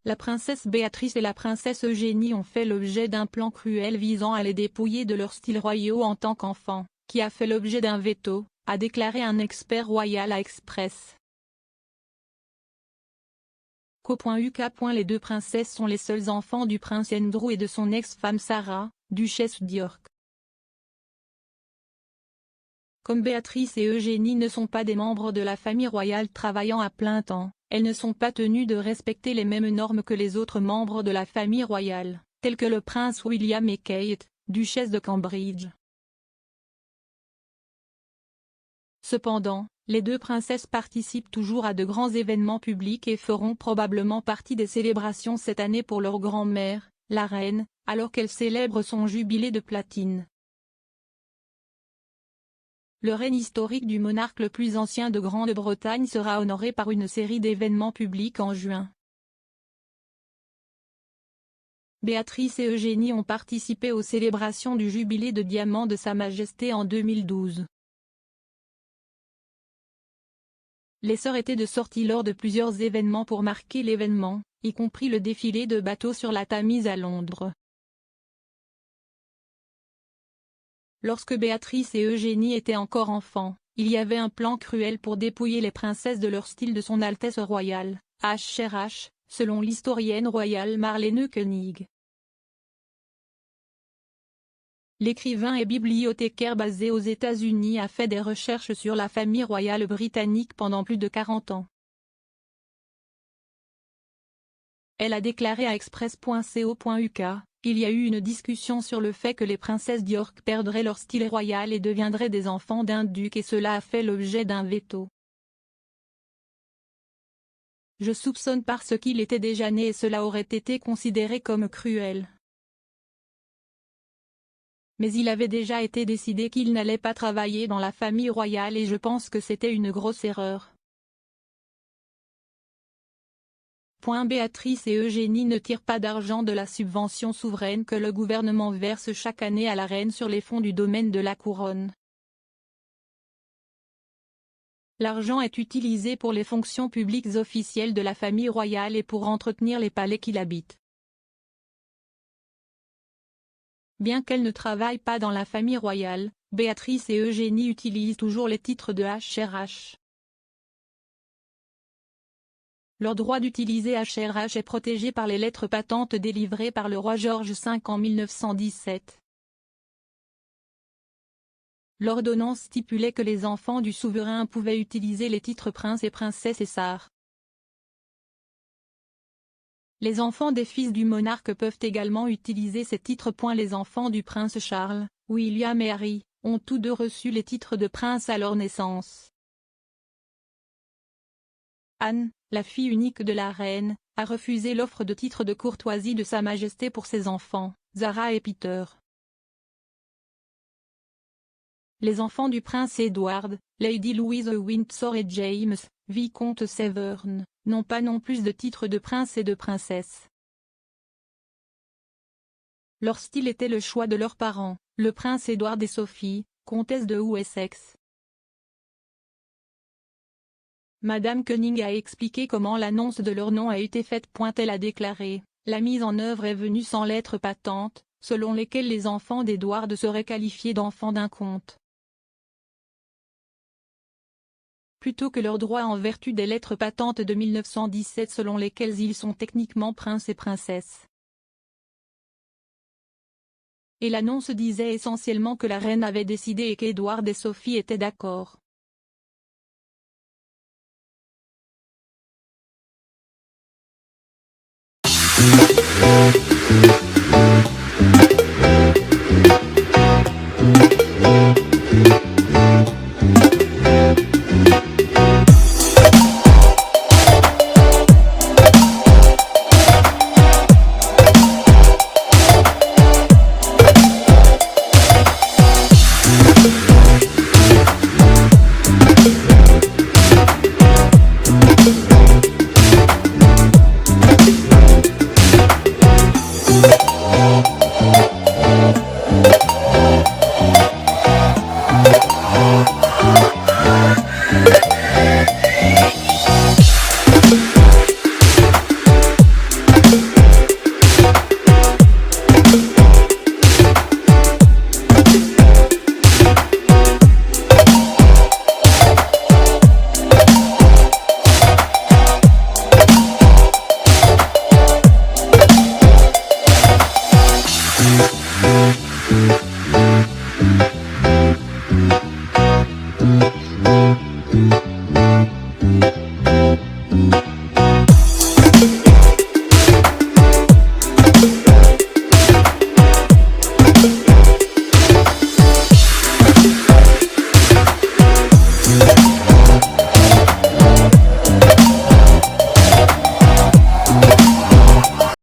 La princesse Béatrice et la princesse Eugénie ont fait l'objet d'un plan cruel visant à les dépouiller de leurs styles royaux en tant qu'enfants, qui a fait l'objet d'un veto, a déclaré un expert royal à Express. Co.uk. Les deux princesses sont les seuls enfants du prince Andrew et de son ex-femme Sarah, duchesse d'York. Comme Béatrice et Eugénie ne sont pas des membres de la famille royale travaillant à plein temps, elles ne sont pas tenues de respecter les mêmes normes que les autres membres de la famille royale, tels que le prince William et Kate, duchesse de Cambridge. Cependant, les deux princesses participent toujours à de grands événements publics et feront probablement partie des célébrations cette année pour leur grand-mère, la reine, alors qu'elle célèbre son jubilé de platine. Le règne historique du monarque le plus ancien de Grande-Bretagne sera honoré par une série d'événements publics en juin. Béatrice et Eugénie ont participé aux célébrations du jubilé de diamant de Sa Majesté en 2012. Les sœurs étaient de sortie lors de plusieurs événements pour marquer l'événement, y compris le défilé de bateaux sur la Tamise à Londres. Lorsque Béatrice et Eugénie étaient encore enfants, il y avait un plan cruel pour dépouiller les princesses de leur style de Son Altesse royale, HRH, selon l'historienne royale Marlene Koenig. L'écrivain et bibliothécaire basé aux États-Unis a fait des recherches sur la famille royale britannique pendant plus de 40 ans. Elle a déclaré à Express.co.uk, il y a eu une discussion sur le fait que les princesses d'York perdraient leur style royal et deviendraient des enfants d'un duc et cela a fait l'objet d'un veto. Je soupçonne parce qu'il était déjà né et cela aurait été considéré comme cruel. Mais il avait déjà été décidé qu'il n'allait pas travailler dans la famille royale et je pense que c'était une grosse erreur. Béatrice et Eugénie ne tirent pas d'argent de la subvention souveraine que le gouvernement verse chaque année à la reine sur les fonds du domaine de la couronne. L'argent est utilisé pour les fonctions publiques officielles de la famille royale et pour entretenir les palais qu'il habite. Bien qu'elles ne travaillent pas dans la famille royale, Béatrice et Eugénie utilisent toujours les titres de HRH. Leur droit d'utiliser HRH est protégé par les lettres patentes délivrées par le roi George V en 1917. L'ordonnance stipulait que les enfants du souverain pouvaient utiliser les titres prince et princesse et sar. Les enfants des fils du monarque peuvent également utiliser ces titres. Les enfants du prince Charles, William et Harry, ont tous deux reçu les titres de prince à leur naissance. Anne, la fille unique de la reine, a refusé l'offre de titre de courtoisie de Sa Majesté pour ses enfants, Zara et Peter. Les enfants du prince Edward, Lady Louise Windsor et James, vicomte Severn, n'ont pas non plus de titre de prince et de princesse. Leur style était le choix de leurs parents, le prince Edward et Sophie, comtesse de Wessex. Madame Koenig a expliqué comment l'annonce de leur nom a été faite. Elle a déclaré, la mise en œuvre est venue sans lettres patentes, selon lesquelles les enfants d'Edward seraient qualifiés d'enfants d'un comte. Plutôt que leurs droits en vertu des lettres patentes de 1917 selon lesquelles ils sont techniquement princes et princesses. Et l'annonce disait essentiellement que la reine avait décidé et qu'Edward et Sophie étaient d'accord.